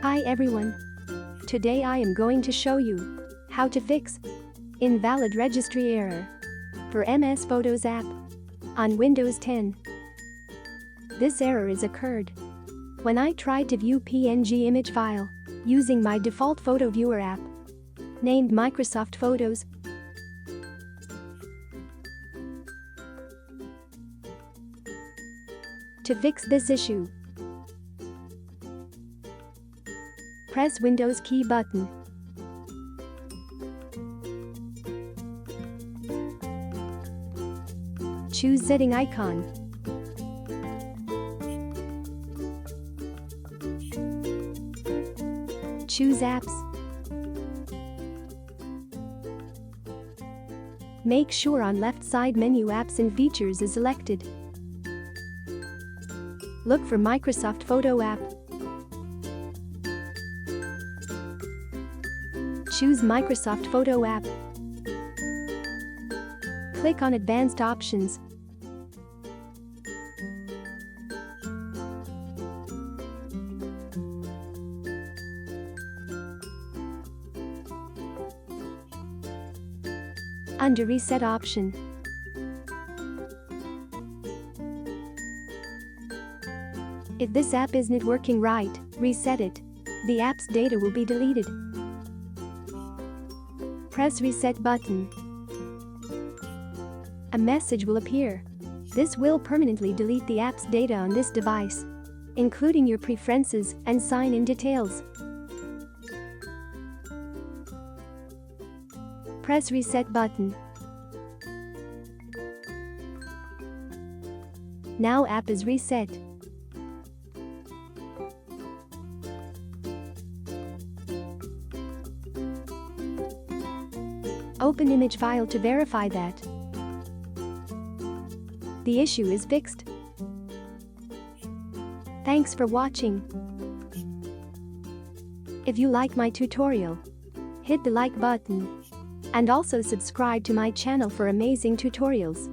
Hi everyone. Today I am going to show you how to fix Invalid Registry Error for MS Photos app on Windows 10. This error is occurred when I tried to view PNG image file using my default photo viewer app named Microsoft Photos. To fix this issue, press Windows key button. Choose setting icon. Choose apps. Make sure on left side menu apps and features is selected. Look for Microsoft Photo app. Choose Microsoft Photo app. Click on Advanced Options. Under Reset option, if this app isn't working right, reset it. The app's data will be deleted. Press Reset button. A message will appear. This will permanently delete the app's data on this device, including your preferences and sign-in details. Press Reset button. Now app is reset. Open image file to verify that the issue is fixed. Thanks for watching. If you like my tutorial, hit the like button and also subscribe to my channel for amazing tutorials.